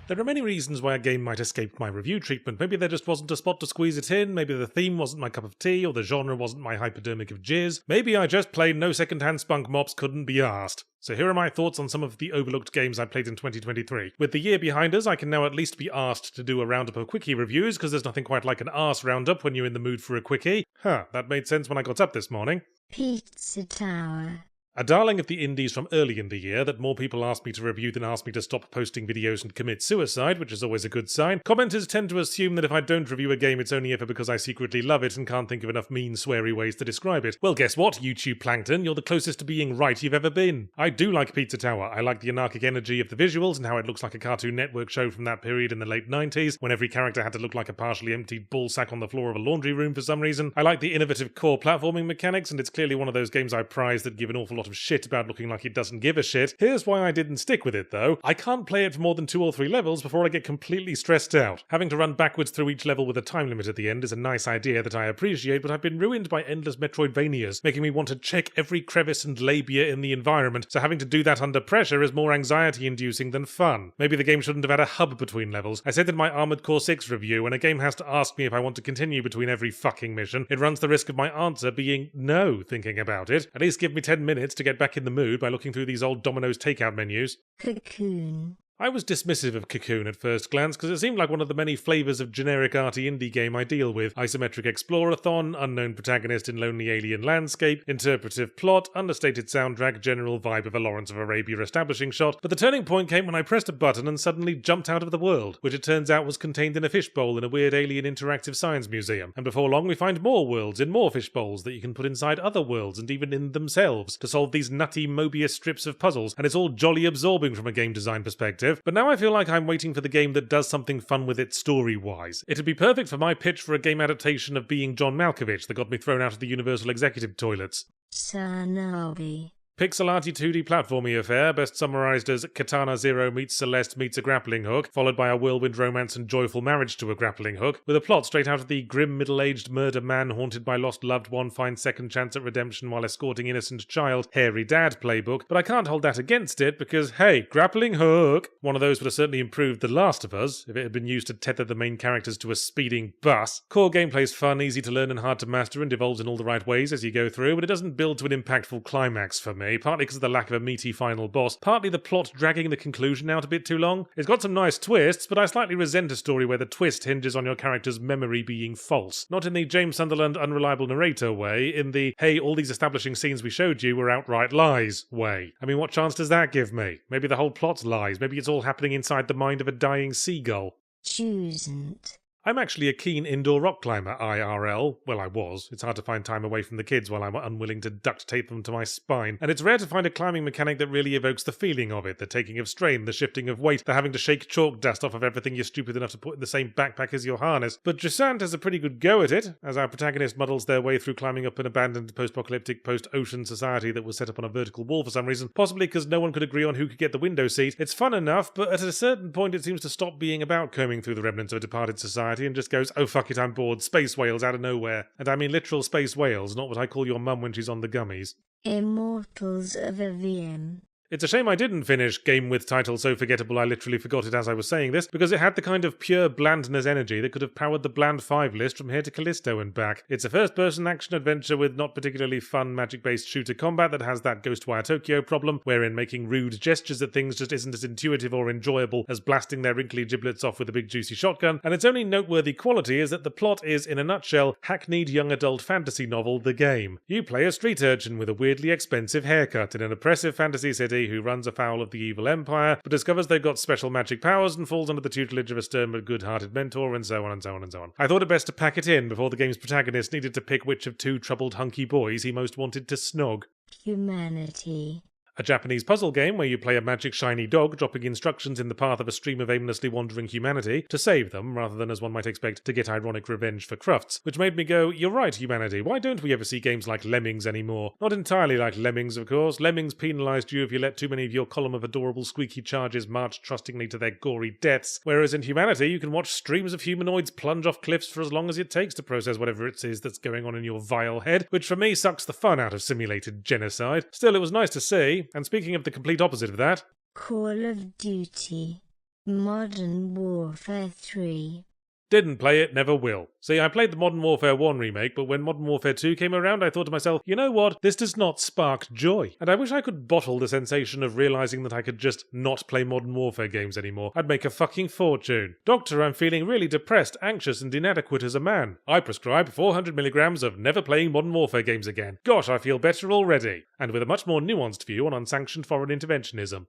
There are many reasons why a game might escape my review treatment. Maybe there just wasn't a spot to squeeze it in, maybe the theme wasn't my cup of tea, or the genre wasn't my hypodermic of jizz. Maybe I just plain no second-hand spunk mops couldn't be arsed. So here are my thoughts on some of the overlooked games I played in 2023. With the year behind us, I can now at least be asked to do a roundup of quickie reviews, because there's nothing quite like an arse roundup when you're in the mood for a quickie. That made sense when I got up this morning. Pizza Tower. A darling of the indies from early in the year that more people asked me to review than asked me to stop posting videos and commit suicide, which is always a good sign. Commenters tend to assume that if I don't review a game, it's only ever because I secretly love it and can't think of enough mean, sweary ways to describe it. Well, guess what, YouTube Plankton? You're the closest to being right you've ever been. I do like Pizza Tower. I like the anarchic energy of the visuals and how it looks like a Cartoon Network show from that period in the late 90s, when every character had to look like a partially emptied ballsack on the floor of a laundry room for some reason. I like the innovative core platforming mechanics, and it's clearly one of those games I prize that give an awful lot of shit about looking like it doesn't give a shit. Here's why I didn't stick with it though. I can't play it for more than 2 or 3 levels before I get completely stressed out. Having to run backwards through each level with a time limit at the end is a nice idea that I appreciate, but I've been ruined by endless Metroidvanias, making me want to check every crevice and labia in the environment, so having to do that under pressure is more anxiety-inducing than fun. Maybe the game shouldn't have had a hub between levels. I said in my Armored Core 6 review, when a game has to ask me if I want to continue between every fucking mission, it runs the risk of my answer being no thinking about it. At least give me 10 minutes to get back in the mood by looking through these old Domino's takeout menus. Cocoon. I was dismissive of Cocoon at first glance because it seemed like one of the many flavours of generic arty indie game I deal with. Isometric explorathon, unknown protagonist in lonely alien landscape, interpretive plot, understated soundtrack, general vibe of a Lawrence of Arabia establishing shot. But the turning point came when I pressed a button and suddenly jumped out of the world, which it turns out was contained in a fishbowl in a weird alien interactive science museum. And before long we find more worlds in more fishbowls that you can put inside other worlds and even in themselves to solve these nutty Mobius strips of puzzles, and it's all jolly absorbing from a game design perspective. But now I feel like I'm waiting for the game that does something fun with it story-wise. It'd be perfect for my pitch for a game adaptation of Being John Malkovich that got me thrown out of the Universal Executive toilets. Sanobi. Pixel arty 2D platformy affair, best summarised as Katana Zero meets Celeste meets a grappling hook, followed by a whirlwind romance and joyful marriage to a grappling hook, with a plot straight out of the grim middle-aged murder man haunted by lost loved one finds second chance at redemption while escorting innocent child, hairy dad playbook, but I can't hold that against it because, hey, grappling hook! One of those would have certainly improved The Last of Us, if it had been used to tether the main characters to a speeding bus. Core gameplay's fun, easy to learn and hard to master, and evolves in all the right ways as you go through, but it doesn't build to an impactful climax for me. Partly because of the lack of a meaty final boss, partly the plot dragging the conclusion out a bit too long. It's got some nice twists, but I slightly resent a story where the twist hinges on your character's memory being false. Not in the James Sunderland unreliable narrator way, in the, hey, all these establishing scenes we showed you were outright lies way. I mean, what chance does that give me? Maybe the whole plot's lies, maybe it's all happening inside the mind of a dying seagull. Choosn't. I'm actually a keen indoor rock climber, IRL. Well, I was. It's hard to find time away from the kids while I'm unwilling to duct tape them to my spine. And it's rare to find a climbing mechanic that really evokes the feeling of it, the taking of strain, the shifting of weight, the having to shake chalk dust off of everything you're stupid enough to put in the same backpack as your harness. But Jusant has a pretty good go at it, as our protagonist muddles their way through climbing up an abandoned post-apocalyptic, post-ocean society that was set up on a vertical wall for some reason, possibly because no one could agree on who could get the window seat. It's fun enough, but at a certain point it seems to stop being about combing through the remnants of a departed society and just goes, oh fuck it, I'm bored. Space whales out of nowhere. And I mean literal space whales, not what I call your mum when she's on the gummies. Immortals of Avium. It's a shame I didn't finish game with title so forgettable I literally forgot it as I was saying this, because it had the kind of pure blandness energy that could have powered the Bland 5 list from here to Callisto and back. It's a first-person action-adventure with not particularly fun magic-based shooter combat that has that Ghostwire Tokyo problem, wherein making rude gestures at things just isn't as intuitive or enjoyable as blasting their wrinkly giblets off with a big juicy shotgun, and its only noteworthy quality is that the plot is, in a nutshell, hackneyed young adult fantasy novel The Game. You play a street urchin with a weirdly expensive haircut in an oppressive fantasy city who runs afoul of the evil empire, but discovers they've got special magic powers and falls under the tutelage of a stern but good-hearted mentor, and so on and so on and so on. I thought it best to pack it in before the game's protagonist needed to pick which of 2 troubled hunky boys he most wanted to snog. Humanity. A Japanese puzzle game where you play a magic shiny dog dropping instructions in the path of a stream of aimlessly wandering humanity to save them, rather than, as one might expect, to get ironic revenge for Crufts. Which made me go, you're right, humanity, why don't we ever see games like Lemmings anymore? Not entirely like Lemmings, of course. Lemmings penalised you if you let too many of your column of adorable squeaky charges march trustingly to their gory deaths, whereas in Humanity you can watch streams of humanoids plunge off cliffs for as long as it takes to process whatever it is that's going on in your vile head, which for me sucks the fun out of simulated genocide. Still, it was nice to see. And speaking of the complete opposite of that, Call of Duty. Modern Warfare 3. Didn't play it, never will. See, I played the Modern Warfare 1 remake, but when Modern Warfare 2 came around, I thought to myself, you know what, this does not spark joy. And I wish I could bottle the sensation of realizing that I could just not play Modern Warfare games anymore. I'd make a fucking fortune. Doctor, I'm feeling really depressed, anxious, and inadequate as a man. I prescribe 400 milligrams of never playing Modern Warfare games again. Gosh, I feel better already. And with a much more nuanced view on unsanctioned foreign interventionism.